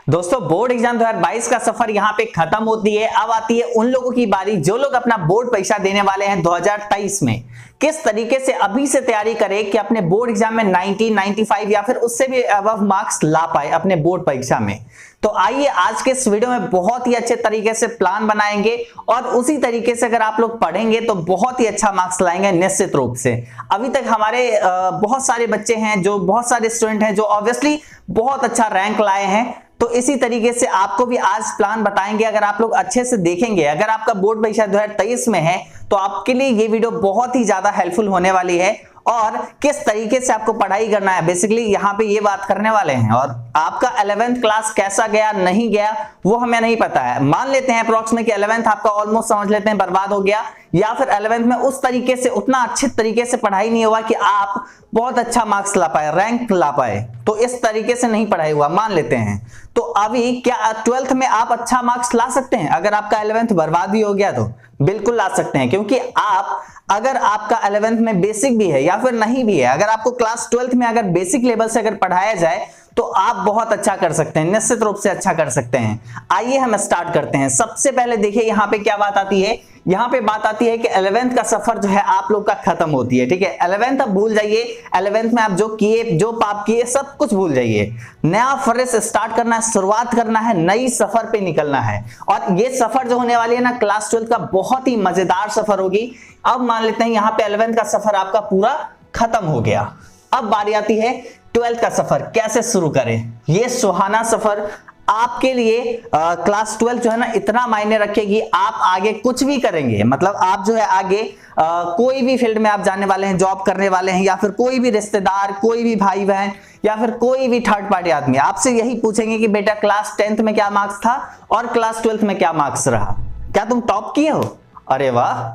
दोस्तों board exam 2022 का सफर यहाँ पे खत्म होती है। अब आती है उन लोगों की बारी जो लोग अपना बोर्ड परीक्षा देने वाले हैं 2023 में। किस तरीके से अभी से तैयारी करें कि अपने बोर्ड एग्जाम में 90, 95 या फिर उससे भी अबव मार्क्स ला पाए अपने बोर्ड परीक्षा में। तो आइए आज के इस वीडियो में बहुत ही अच्छे तरीके से प्लान बनाएंगे और उसी तरीके से अगर आप लोग पढ़ेंगे तो बहुत ही अच्छा मार्क्स लाएंगे निश्चित रूप से। अभी तक हमारे बहुत सारे बच्चे हैं, जो बहुत सारे स्टूडेंट हैं जो ऑब्वियसली बहुत अच्छा रैंक लाए हैं। तो इसी तरीके से आपको भी आज प्लान बताएंगे। अगर आप लोग अच्छे से देखेंगे, अगर आपका बोर्ड परीक्षा 2023 में है तो आपके लिए ये वीडियो बहुत ही ज्यादा हेल्पफुल होने वाली है और किस तरीके से आपको पढ़ाई करना है बेसिकली यहाँ पे ये बात करने वाले हैं। और आपका 11th क्लास कैसा गया नहीं गया वो हमें नहीं पता है। मान लेते हैं अप्रॉक्स में कि 11th आपका ऑलमोस्ट समझ लेते हैं बर्बाद हो गया, या फिर 11th में उस तरीके से उतना अच्छे तरीके से पढ़ाई नहीं हुआ कि आप बहुत अच्छा मार्क्स ला पाए, रैंक ला पाए। तो इस तरीके से नहीं पढ़ाई हुआ मान लेते हैं। तो अभी क्या 12th में आप अच्छा मार्क्स ला सकते हैं? अगर आपका 11th बर्बाद भी हो गया तो बिल्कुल ला सकते हैं, क्योंकि आप अगर आपका 11th में बेसिक भी है या फिर नहीं भी है, अगर आपको क्लास 12th में अगर बेसिक लेवल से अगर पढ़ाया जाए तो आप बहुत अच्छा कर सकते हैं, निश्चित रूप से अच्छा कर सकते हैं। आइए हम स्टार्ट करते हैं। सबसे पहले देखिए यहाँ पे क्या बात आती है। यहाँ पे बात आती है कि 11th का सफर जो है आप लोग का खत्म होती है। ठीक है, 11th अब भूल जाइए। 11th में आप जो किए, जो पाप किए, सब कुछ भूल जाइए। नया फ्रेश स्टार्ट करना है, शुरुआत करना है, नई सफर पे निकलना है। और ये सफर जो होने वाली है ना क्लास 12th का, बहुत ही मजेदार सफर होगी। अब मान लेते हैं यहाँ पे 11th का सफर आपका पूरा खत्म हो गया। अब बारी आती है 12th का सफर कैसे शुरू करें। ये सुहाना सफर आपके लिए क्लास 12 जो है ना इतना मायने रखेगी। आप आगे कुछ भी करेंगे, मतलब आप जो है आगे कोई भी फील्ड में आप जाने वाले हैं, जॉब करने वाले हैं, या फिर कोई भी रिश्तेदार, कोई भी भाई बहन या फिर कोई भी थर्ड पार्टी आदमी आपसे यही पूछेंगे कि बेटा क्लास 10th में क्या मार्क्स था और क्लास 12th में क्या मार्क्स रहा, क्या तुम टॉप किए हो? अरे वाह।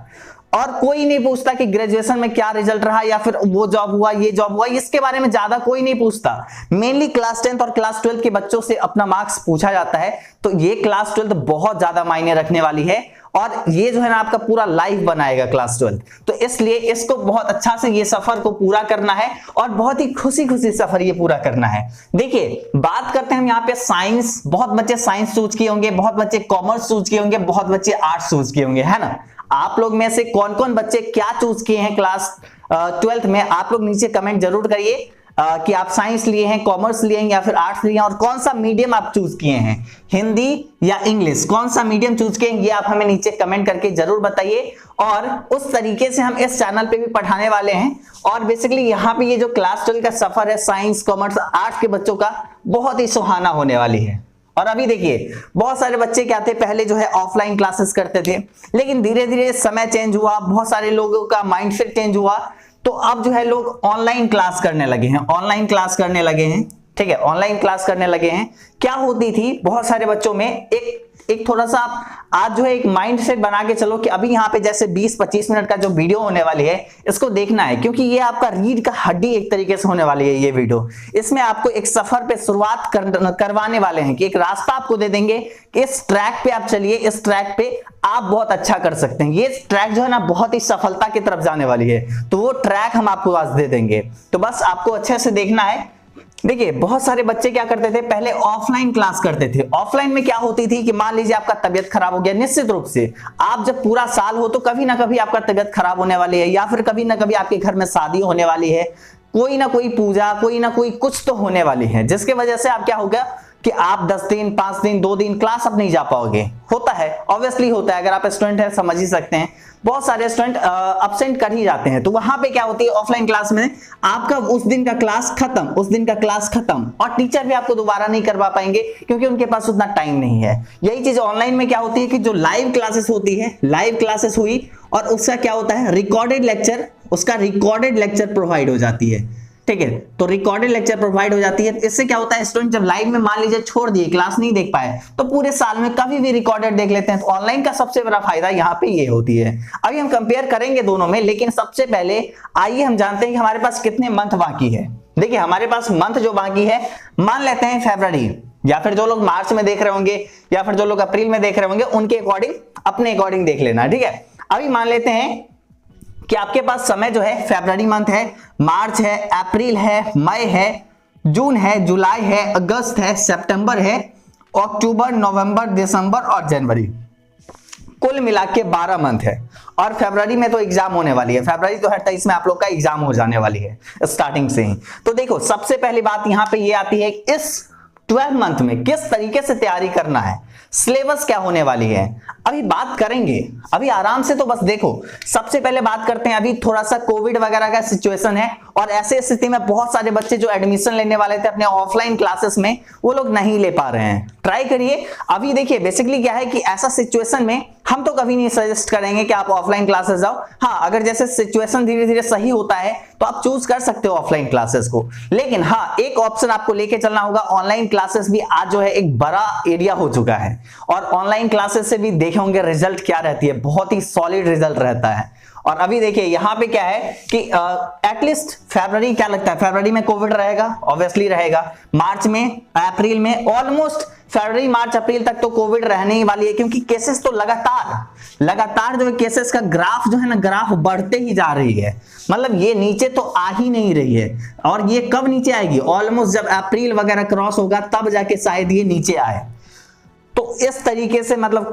और कोई नहीं पूछता कि ग्रेजुएशन में क्या रिजल्ट रहा या फिर वो जॉब हुआ, ये जॉब हुआ, इसके बारे में ज्यादा कोई नहीं पूछता। मेनली क्लास 10th और क्लास 12th के बच्चों से अपना मार्क्स पूछा जाता है। तो ये क्लास 12th बहुत ज्यादा मायने रखने वाली है और ये जो है ना आपका पूरा लाइफ बनाएगा क्लास 12th। तो इसलिए इसको बहुत अच्छा से ये सफर को पूरा करना है और बहुत ही खुशी खुशी सफर ये पूरा करना है। देखिए बात करते हैं हम यहाँ पे साइंस। बहुत बच्चे साइंस चूज किए होंगे, बहुत बच्चे कॉमर्स चूज किए होंगे, बहुत बच्चे आर्ट्स चूज किए होंगे, है ना। आप लोग में से कौन कौन बच्चे क्या चूज किए हैं क्लास 12th में, आप लोग नीचे कमेंट जरूर करिए कि आप साइंस लिए हैं, कॉमर्स लिए हैं या फिर आर्ट्स लिए हैं, और कौन सा मीडियम आप चूज किए हैं, हिंदी या इंग्लिश, कौन सा मीडियम चूज किए हैं ये आप हमें नीचे कमेंट करके जरूर बताइए। और उस तरीके से हम इस चैनल पे भी पढ़ाने वाले हैं। और बेसिकली यहाँ पे ये जो क्लास 12 का सफर है साइंस, कॉमर्स, आर्ट्स के बच्चों का बहुत ही सुहाना होने वाली है। और अभी देखिए बहुत सारे बच्चे क्या थे, पहले जो है ऑफलाइन क्लासेस करते थे, लेकिन धीरे धीरे समय चेंज हुआ, बहुत सारे लोगों का माइंडसेट चेंज हुआ। तो अब जो है लोग ऑनलाइन क्लास करने लगे हैं, ऑनलाइन क्लास करने लगे हैं। ठीक है, ऑनलाइन क्लास करने लगे हैं। क्या होती थी बहुत सारे बच्चों में एक थोड़ा सा आज जो है एक माइंड सेट बना के चलो कि अभी यहाँ पे जैसे 20-25 मिनट का जो वीडियो होने वाली है इसको देखना है, क्योंकि ये आपका रीढ़ का हड्डी एक तरीके से होने वाली है ये वीडियो। इसमें आपको एक सफर पे शुरुआत करवाने वाले हैं कि एक रास्ता आपको दे देंगे कि इस ट्रैक पे आप चलिए, इस ट्रैक पे आप बहुत अच्छा कर सकते हैं। ये ट्रैक जो है ना बहुत ही सफलता की तरफ जाने वाली है, तो वो ट्रैक हम आपको आज दे देंगे। तो बस आपको अच्छे से देखना है। देखिए बहुत सारे बच्चे क्या करते थे, पहले ऑफलाइन क्लास करते थे। ऑफलाइन में क्या होती थी कि मान लीजिए आपका तबियत खराब हो गया, निश्चित रूप से आप जब पूरा साल हो तो कभी ना कभी आपका तबियत खराब होने वाली है, या फिर कभी ना कभी आपके घर में शादी होने वाली है, कोई ना कोई पूजा, कोई ना कोई कुछ तो होने वाली है, जिसके वजह से आप क्या होगा कि आप 10 दिन, 5 दिन, 2 दिन क्लास अब नहीं जा पाओगे। होता है, ऑब्वियसली होता है। अगर आप स्टूडेंट हैं समझ ही सकते हैं, बहुत सारे स्टूडेंट अब्सेंट कर ही जाते हैं। तो वहां पे क्या होती है ऑफलाइन क्लास में आपका उस दिन का क्लास खत्म, उस दिन का क्लास खत्म, और टीचर भी आपको दोबारा नहीं करवा पाएंगे क्योंकि उनके पास उतना टाइम नहीं है। यही चीज ऑनलाइन में क्या होती है कि जो लाइव क्लासेस होती है, लाइव क्लासेस हुई और उसका क्या होता है रिकॉर्डेड लेक्चर, उसका रिकॉर्डेड लेक्चर प्रोवाइड हो जाती है। ठीक है, तो रिकॉर्डेड लेक्चर प्रोवाइड हो जाती है। इससे क्या होता है स्टूडेंट जब लाइव में मान लीजिए छोड़ दिए, क्लास नहीं देख पाए, तो पूरे साल में कभी भी रिकॉर्डेड देख लेते हैं। तो ऑनलाइन का सबसे बड़ा फायदा यहाँ पे ये होती है। अभी हम कंपेयर करेंगे दोनों में, लेकिन सबसे पहले आइए हम जानते हैं कि हमारे पास कितने मंथ बाकी है। देखिए हमारे पास मंथ जो बाकी है मान लेते हैं फरवरी, या फिर जो लोग मार्च में देख रहे होंगे या फिर जो लोग अप्रैल में देख रहे होंगे उनके अकॉर्डिंग, अपने अकॉर्डिंग देख लेना। ठीक है, अभी मान लेते हैं कि आपके पास समय जो है फरवरी मंथ है, मार्च है, अप्रैल है, मई है, जून है, जुलाई है, अगस्त है, सितंबर है अक्टूबर, नवंबर, दिसंबर और जनवरी, कुल मिला के 12 मंथ है। और फरवरी में तो एग्जाम होने वाली है, फरवरी 2023 में आप लोग का एग्जाम हो जाने वाली है स्टार्टिंग से ही। तो देखो सबसे पहली बात यहां पे ये आती है, इस 12 मंथ में किस तरीके से तैयारी करना है, सिलेबस क्या होने वाली है, अभी बात करेंगे, अभी आराम से। तो बस देखो सबसे पहले बात करते हैं, अभी थोड़ा सा कोविड वगैरह का सिचुएशन है और ऐसे स्थिति में बहुत सारे बच्चे जो एडमिशन लेने वाले थे अपने ऑफलाइन क्लासेस में, वो लोग नहीं ले पा रहे हैं। ट्राई करिए। अभी देखिए बेसिकली क्या है कि ऐसा सिचुएशन में हम तो कभी नहीं सजेस्ट करेंगे कि आप ऑफलाइन क्लासेस जाओ। हाँ, अगर जैसे सिचुएशन धीरे धीरे सही होता है तो आप चूज कर सकते हो ऑफलाइन क्लासेस को, लेकिन हाँ एक ऑप्शन आपको लेके चलना होगा, ऑनलाइन क्लासेस भी आज जो है एक बड़ा एरिया हो चुका है और ऑनलाइन क्लासेस से भी देखे होंगे रिजल्ट क्या रहती है, बहुत ही सॉलिड रिजल्ट रहता है। और अभी देखिए यहाँ पे क्या है कि एटलीस्ट फरवरी, क्या लगता है फरवरी में कोविड रहेगा, ऑब्वियसली रहेगा, मार्च में, अप्रैल में, ऑलमोस्ट फरवरी, मार्च, अप्रैल तक तो कोविड रहने ही वाली है, क्योंकि केसेस तो लगातार जो है केसेस का ग्राफ जो है ना, ग्राफ बढ़ते ही जा रही है, मतलब ये नीचे तो आ ही नहीं रही है। और ये कब नीचे आएगी, ऑलमोस्ट जब अप्रैल वगैरह क्रॉस होगा तब जाके शायद ये नीचे आए। तो इस तरीके से मतलब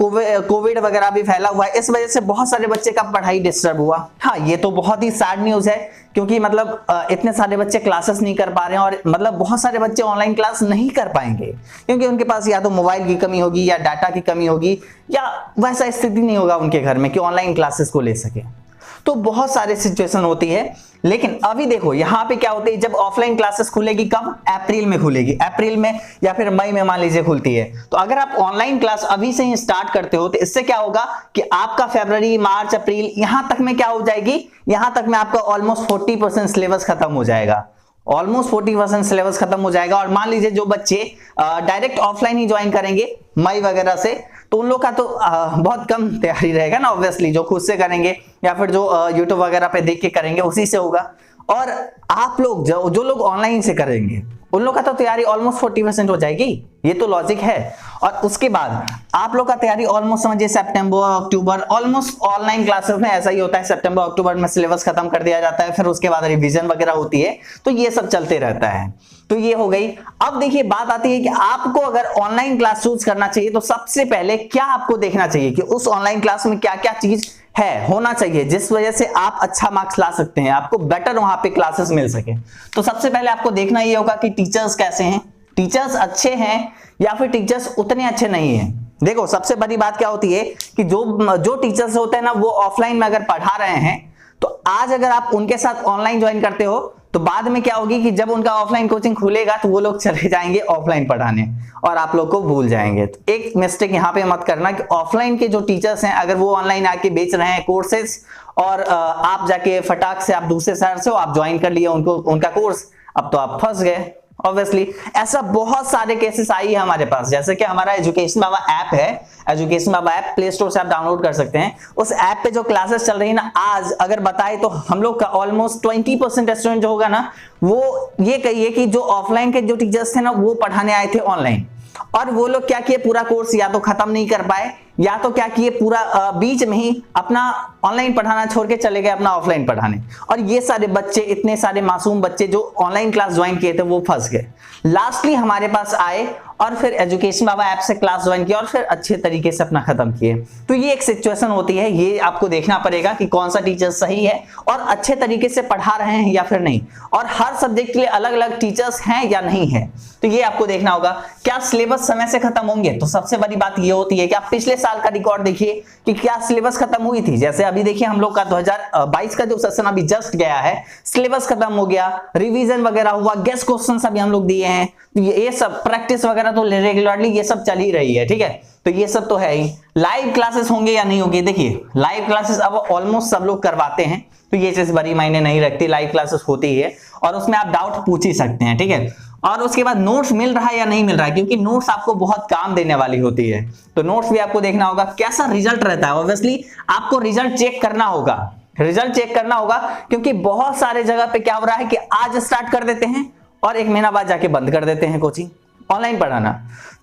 कोविड वगैरह भी फैला हुआ है, इस वजह से बहुत सारे बच्चे का पढ़ाई डिस्टर्ब हुआ। हाँ, ये तो बहुत ही सैड न्यूज है, क्योंकि मतलब इतने सारे बच्चे क्लासेस नहीं कर पा रहे हैं और मतलब बहुत सारे बच्चे ऑनलाइन क्लास नहीं कर पाएंगे, क्योंकि उनके पास या तो मोबाइल की कमी होगी या डाटा की कमी होगी, या वैसा स्थिति नहीं होगा उनके घर में कि ऑनलाइन क्लासेस को ले सके। तो बहुत सारे सिचुएशन होती है। लेकिन अभी देखो यहाँ पे क्या होती है, जब ऑफलाइन क्लासेस खुलेगी कब, अप्रैल में खुलेगी, अप्रैल में या फिर मई में मान लीजिए खुलती है। तो अगर आप ऑनलाइन क्लास अभी से ही स्टार्ट करते हो तो इससे क्या होगा कि आपका फरवरी, मार्च, अप्रैल यहां तक में क्या हो जाएगी, यहां तक में आपका ऑलमोस्ट 40% सिलेबस खत्म हो जाएगा, ऑलमोस्ट 40% सिलेबस खत्म हो जाएगा। और मान लीजिए जो बच्चे डायरेक्ट ऑफलाइन ही ज्वाइन करेंगे मई वगैरह से, तो उन लोग का तो बहुत कम तैयारी रहेगा ना, ऑब्वियसली जो खुद से करेंगे या फिर जो यूट्यूब वगैरह पे देख के करेंगे उसी से होगा। और आप लोग जो लोग ऑनलाइन से करेंगे उन लोग का तो तैयारी ऑलमोस्ट 40% हो जाएगी, ये तो लॉजिक है। और उसके बाद आप लोग का तैयारी ऑलमोस्ट समझिए सितंबर, अक्टूबर, ऑलमोस्ट ऑनलाइन क्लासेस में ऐसा ही होता है, सितंबर, अक्टूबर में सिलेबस खत्म कर दिया जाता है, फिर उसके बाद रिवीजन वगैरह होती है, तो ये सब चलते रहता है। तो ये हो गई। अब देखिए बात आती है कि आपको अगर ऑनलाइन क्लास चूज करना चाहिए तो सबसे पहले क्या आपको देखना चाहिए कि उस ऑनलाइन क्लास में क्या क्या चीज है, होना चाहिए, जिस वजह से आप अच्छा मार्क्स ला सकते हैं, आपको बेटर वहां पे क्लासेस मिल सके। तो सबसे पहले आपको देखना ये होगा कि टीचर्स कैसे हैं, टीचर्स अच्छे हैं या फिर टीचर्स उतने अच्छे नहीं हैं। देखो सबसे बड़ी बात क्या होती है कि जो टीचर्स होते हैं ना, वो ऑफलाइन में अगर पढ़ा रहे हैं तो आज अगर आप उनके साथ ऑनलाइन ज्वाइन करते हो तो बाद में क्या होगी कि जब उनका ऑफलाइन कोचिंग खुलेगा तो वो लोग चले जाएंगे ऑफलाइन पढ़ाने और आप लोग को भूल जाएंगे। तो एक मिस्टेक यहाँ पे मत करना कि ऑफलाइन के जो टीचर्स हैं अगर वो ऑनलाइन आके बेच रहे हैं कोर्सेज और आप जाके फटाक से आप दूसरे शहर से हो, आप ज्वाइन कर लिए उनका कोर्स, अब तो आप फंस गए। ऑब्वियसली ऐसा बहुत सारे केसेस आई है हमारे पास, जैसे कि हमारा एजुकेशन बाबा ऐप है, एजुकेशन बाबा ऐप प्ले स्टोर से आप डाउनलोड कर सकते हैं। उस ऐप पे जो क्लासेस चल रही है ना, आज अगर बताए तो हम लोग का ऑलमोस्ट 20% स्टूडेंट जो होगा ना, वो ये कहिए कि जो ऑफलाइन के जो टीचर्स थे ना वो पढ़ाने आए थे ऑनलाइन, और वो लोग क्या किए, पूरा कोर्स या तो खत्म नहीं कर पाए या तो क्या किए पूरा बीच में ही अपना ऑनलाइन पढ़ाना छोड़ के चले गए अपना ऑफलाइन पढ़ाने। और ये सारे बच्चे, इतने सारे मासूम बच्चे जो ऑनलाइन क्लास ज्वाइन किए थे वो फंस गए। लास्टली हमारे पास आए और फिर एजुकेशन बाबा ऐप से क्लास ज्वाइन किया और फिर अच्छे तरीके से अपना खत्म किए। तो ये एक सिचुएशन होती है, ये आपको देखना पड़ेगा कि कौन सा टीचर सही है और अच्छे तरीके से पढ़ा रहे हैं या फिर नहीं, और हर सब्जेक्ट के लिए अलग अलग टीचर्स हैं या नहीं है, तो ये आपको देखना होगा। क्या सिलेबस समय से खत्म होंगे, तो सबसे बड़ी बात ये होती है कि आप पिछले साल का रिकॉर्ड देखिए कि क्या सिलेबस खत्म हुई थी। जैसे अभी देखिए हम लोग का 2022 का जो सेशन अभी जस्ट गया है, सिलेबस खत्म हो गया, रिवीजन वगैरह हुआ, गेस्ट क्वेश्चन अभी हम लोग दिए हैं, ये सब प्रैक्टिस वगैरह तो रेगुलरली ये सब चल ही रही है, ठीक है। तो ये सब तो है ही। लाइव क्लासेस होंगे या नहीं होंगे, देखिए लाइव क्लासेस अब ऑलमोस्ट सब लोग करवाते हैं, तो ये चीज बड़ी मायने नहीं रखती, लाइव क्लासेस होती ही है और उसमें आप डाउट पूछ ही सकते हैं, ठीक है। और उसके बाद नोट्स मिल रहा है या नहीं मिल रहा है, क्योंकि नोट्स आपको बहुत काम देने वाली होती है, तो नोट्स भी आपको देखना होगा। कैसा रिजल्ट रहता है, ऑब्वियसली आपको रिजल्ट चेक करना होगा, रिजल्ट चेक करना होगा, क्योंकि बहुत सारे जगह पे क्या हो रहा है कि आज स्टार्ट कर देते हैं और एक महीना बाद जाके बंद कर देते हैं कोचिंग ऑनलाइन पढ़ाना।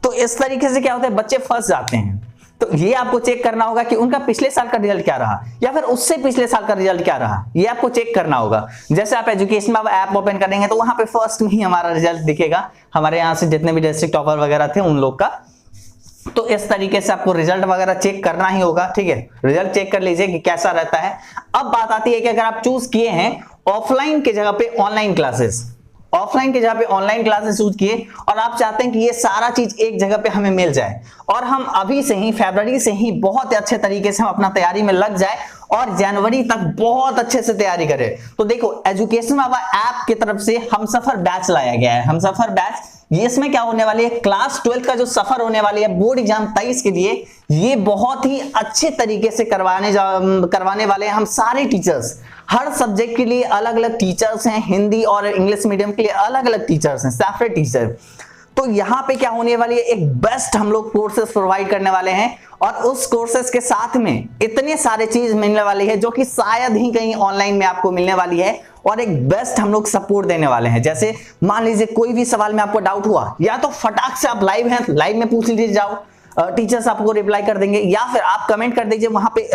तो इस तरीके से क्या होता है, बच्चे फंस जाते हैं। तो ये आपको चेक करना होगा कि उनका पिछले साल का रिजल्ट क्या रहा या फिर उससे पिछले साल का रिजल्ट क्या रहा, ये आपको चेक करना होगा। जैसे आप एजुकेशन बाबा ऐप ओपन करेंगे तो वहां पे फर्स्ट में ही हमारा रिजल्ट दिखेगा, हमारे यहाँ से जितने भी डिस्ट्रिक्ट टॉपर वगैरह थे उन लोग का। तो इस तरीके से आपको रिजल्ट वगैरह चेक करना ही होगा, ठीक है। रिजल्ट चेक कर लीजिए कि कैसा रहता है। अब बात आती है कि अगर आप चूज किए हैं ऑफलाइन की जगह पे ऑनलाइन क्लासेस, ऑफलाइन की जगह पे ऑनलाइन क्लासेस यूज किए और आप चाहते हैं कि ये सारा चीज एक जगह पे हमें मिल जाए और हम अभी से ही फरवरी से ही बहुत अच्छे तरीके से हम अपना तैयारी में लग जाए और जनवरी तक बहुत अच्छे से तैयारी करें, तो देखो एजुकेशन बाबा ऐप की तरफ से हमसफर बैच लाया गया है। हमसफर बैच, ये इसमें क्या होने वाली है, क्लास 12 का जो सफर होने वाली है बोर्ड एग्जाम 23 के लिए, ये बहुत ही अच्छे तरीके से करवाने वाले हैं हम सारे टीचर्स। हर सब्जेक्ट के लिए अलग अलग टीचर्स हैं, हिंदी और इंग्लिश मीडियम के लिए अलग अलग टीचर्स हैं, सेपरेट टीचर। तो यहाँ पे क्या होने वाली है, एक बेस्ट हम लोग कोर्सेस प्रोवाइड करने वाले हैं और उस कोर्सेस के साथ में इतने सारे चीज मिलने वाली है जो कि शायद ही कहीं ऑनलाइन में आपको मिलने वाली है और एक बेस्ट हम लोग सपोर्ट देने वाले हैं। जैसे मान लीजिए कोई भी सवाल में आपको डाउट हुआ, या तो फटाक से आप लाइव हैं, लाइव में पूछ लीजिए, जाओ टीचर्स आपको रिप्लाई कर देंगे, या फिर आप कमेंट कर दीजिए वहां पे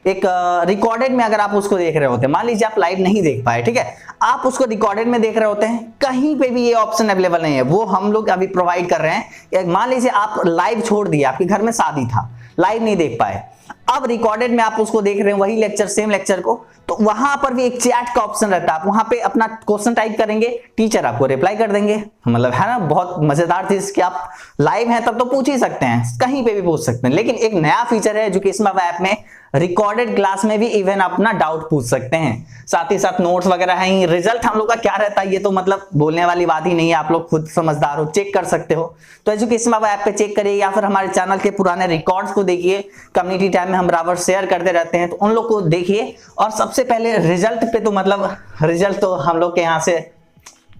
एक रिकॉर्डेड में अगर आप उसको देख रहे होते हैं, मान लीजिए आप लाइव नहीं देख पाए, ठीक है, आप उसको रिकॉर्डेड में देख रहे होते हैं, कहीं पे भी ये ऑप्शन अवेलेबल नहीं है, वो हम लोग अभी प्रोवाइड कर रहे हैं। मान लीजिए आप लाइव छोड़ दिए, आपके घर में शादी था, लाइव नहीं देख पाए, अब रिकॉर्डेड में आप उसको देख रहे हैं वही लेक्चर, सेम लेक्चर को, तो वहां पर भी एक चैट का ऑप्शन रहता है, आप वहां पे अपना क्वेश्चन टाइप करेंगे, टीचर आपको रिप्लाई कर देंगे। मतलब है ना बहुत मजेदार चीज कि आप लाइव हैं तब तो पूछ ही सकते हैं, कहीं पे भी पूछ सकते हैं। लेकिन एक नया फीचर है एजुकेशन बाबा ऐप में, रिकॉर्डेड क्लास में भी इवन अपना डाउट पूछ सकते हैं, साथ ही साथ नोट्स वगैरह हैं। रिजल्ट हम लोग का क्या रहता है ये तो मतलब बोलने वाली बात ही नहीं है, आप लोग खुद समझदार हो, चेक कर सकते हो। तो एजुकेशन बाबा ऐप पे चेक करिए या फिर हमारे चैनल के पुराने रिकॉर्ड्स को देखिए, कम्युनिटी टाइम में हम बराबर शेयर करते रहते हैं, तो उन लोग को देखिए। और सबसे पहले रिजल्ट पे तो मतलब रिजल्ट तो हम लोग के यहाँ से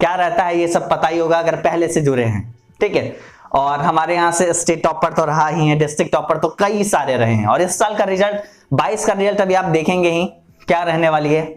क्या रहता है ये सब पता ही होगा अगर पहले से जुड़े हैं, ठीक है। और हमारे यहाँ से स्टेट टॉपर तो रहा ही है, डिस्ट्रिक्ट टॉपर तो कई सारे रहे हैं, और इस साल का रिजल्ट 22 का रिजल्ट अभी आप देखेंगे ही क्या रहने वाली है।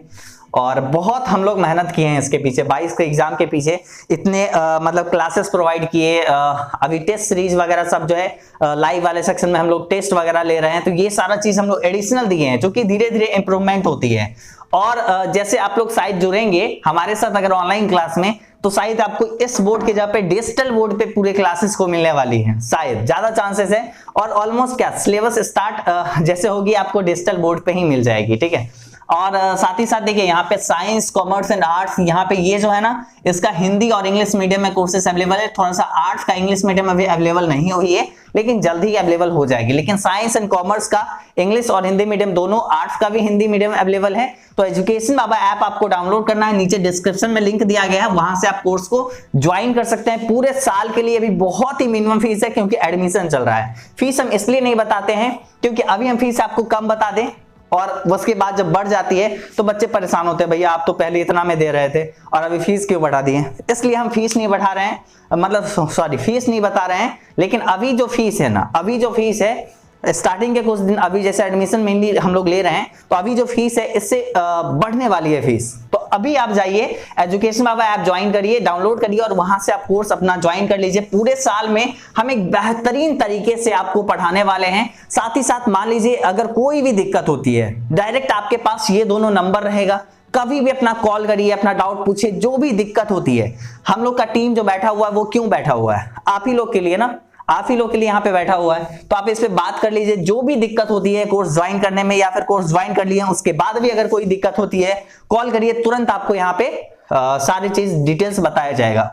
और बहुत हम लोग मेहनत किए हैं इसके पीछे, 22 के एग्जाम के पीछे इतने मतलब क्लासेस प्रोवाइड किए, अभी टेस्ट सीरीज वगैरह सब जो है लाइव वाले सेक्शन में हम लोग टेस्ट वगैरह ले रहे हैं, तो ये सारा चीज हम लोग एडिशनल दिए हैं जो कि धीरे धीरे इंप्रूवमेंट होती है। और जैसे आप लोग शायद जुड़ेंगे हमारे साथ अगर ऑनलाइन क्लास में, तो शायद आपको इस बोर्ड के जगह पे डिजिटल बोर्ड पे पूरे क्लासेस को मिलने वाली हैं, शायद ज्यादा चांसेस है। और ऑलमोस्ट क्या सिलेबस स्टार्ट जैसे होगी आपको डिजिटल बोर्ड पे ही मिल जाएगी, ठीक है। और साथ ही साथ देखिए यहाँ पे साइंस, कॉमर्स एंड आर्ट्स, यहाँ पे ये जो है ना इसका हिंदी और इंग्लिश मीडियम में कोर्सेस अवेलेबल है। थोड़ा सा आर्ट्स का इंग्लिश मीडियम अभी अवेलेबल नहीं हुई है, लेकिन जल्द ही अवेलेबल हो जाएगी। लेकिन साइंस एंड कॉमर्स का इंग्लिश और हिंदी मीडियम दोनों, आर्ट्स का भी हिंदी मीडियम अवेलेबल है। तो एजुकेशन बाबा ऐप आपको डाउनलोड करना है, नीचे डिस्क्रिप्शन में लिंक दिया गया है, वहां से आप कोर्स को ज्वाइन कर सकते हैं। पूरे साल के लिए अभी बहुत ही मिनिमम फीस है क्योंकि एडमिशन चल रहा है। फीस हम इसलिए नहीं बताते हैं क्योंकि अभी हम फीस आपको कम बता दें और उसके बाद जब बढ़ जाती है तो बच्चे परेशान होते हैं, भैया आप तो पहले इतना में दे रहे थे और अभी फीस क्यों बढ़ा दिए। इसलिए हम फीस नहीं बढ़ा रहे हैं, मतलब सॉरी फीस नहीं बता रहे हैं। लेकिन अभी जो फीस है ना, अभी जो फीस है स्टार्टिंग के कुछ दिन, अभी जैसे एडमिशन मेनली हम लोग ले रहे हैं, तो अभी जो फीस है इससे बढ़ने वाली है फीस। तो अभी आप जाइए एजुकेशन बाबा ऐप ज्वाइन करिए, डाउनलोड करिए और वहां से आप कोर्स अपना ज्वाइन कर लीजिए। पूरे साल में हम एक बेहतरीन तरीके से आपको पढ़ाने वाले हैं। साथ ही साथ मान लीजिए अगर कोई भी दिक्कत होती है, डायरेक्ट आपके पास ये दोनों नंबर रहेगा, कभी भी अपना कॉल करिए, अपना डाउट पूछिए, जो भी दिक्कत होती है। हम लोग का टीम जो बैठा हुआ है वो क्यों बैठा हुआ है, आप ही लोग के लिए ना, आप ही लोग के लिए यहाँ पे बैठा हुआ है। तो आप इस पे बात कर लीजिए, जो भी दिक्कत होती है कोर्स ज्वाइन करने में, या फिर कोर्स ज्वाइन कर लिए उसके बाद भी अगर कोई दिक्कत होती है कॉल करिए, तुरंत आपको यहाँ पे सारी चीज डिटेल्स बताया जाएगा।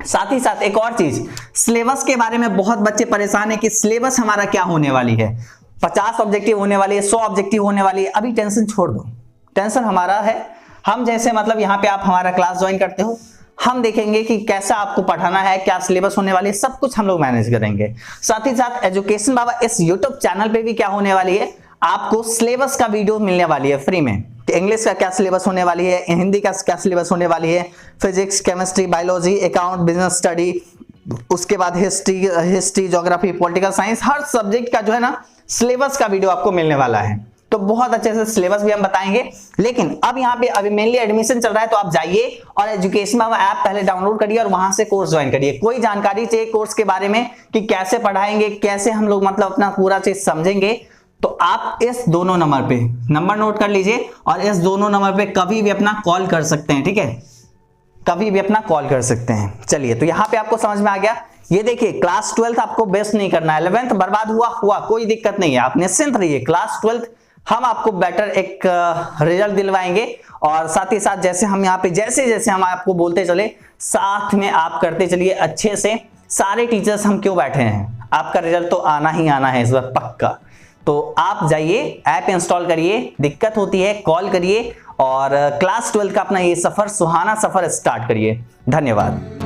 साथ ही साथ एक और चीज, सिलेबस के बारे में बहुत बच्चे परेशान है कि सिलेबस हमारा क्या होने वाली है, 50 ऑब्जेक्टिव होने वाली है, 100 ऑब्जेक्टिव होने वाली है। अभी टेंशन छोड़ दो, टेंशन हमारा है। हम जैसे मतलब यहाँ पे आप हमारा क्लास ज्वाइन करते हो, हम देखेंगे कि कैसा आपको पढ़ाना है, क्या सिलेबस होने वाली है, सब कुछ हम लोग मैनेज करेंगे। साथ ही साथ एजुकेशन बाबा इस यूट्यूब चैनल पे भी क्या होने वाली है, आपको सिलेबस का वीडियो मिलने वाली है फ्री में। इंग्लिश का क्या सिलेबस होने वाली है, हिंदी का क्या सिलेबस होने वाली है, physics, chemistry, biology, account, business study, उसके बाद हिस्ट्री, ज्योग्राफी, पॉलिटिकल साइंस, हर सब्जेक्ट का जो है ना सिलेबस का वीडियो आपको मिलने वाला है। तो बहुत अच्छे से सिलेबस भी हम बताएंगे। लेकिन अब यहाँ पे अभी मेनली एडमिशन चल रहा है, तो आप जाइए और एजुकेशन बाबा ऐप पहले डाउनलोड करिए और वहां से कोर्स ज्वाइन करिए। कोई जानकारी चाहिए कोर्स के बारे में कि कैसे पढ़ाएंगे, कैसे हम लोग मतलब अपना पूरा चीज समझेंगे, तो आप इस दोनों नंबर पे नंबर नोट कर लीजिए और इस दोनों नंबर पे कभी भी अपना कॉल कर सकते हैं, ठीक है, कभी भी अपना कॉल कर सकते हैं। चलिए, तो यहाँ पे आपको समझ में आ गया ये देखिए क्लास 12th आपको बेस्ट नहीं करना है, 11th बर्बाद हुआ कोई दिक्कत नहीं है, आप निश्चिंत रहिए। क्लास 12th हम आपको बेटर एक रिजल्ट दिलवाएंगे और साथ ही साथ जैसे हम यहाँ पे जैसे जैसे हम आपको बोलते चले साथ में आप करते चलिए अच्छे से। सारे टीचर्स हम क्यों बैठे हैं, आपका रिजल्ट तो आना ही आना है इस बार पक्का। तो आप जाइए ऐप इंस्टॉल करिए, दिक्कत होती है कॉल करिए और क्लास 12 का अपना ये सफर सुहाना सफर स्टार्ट करिए। धन्यवाद।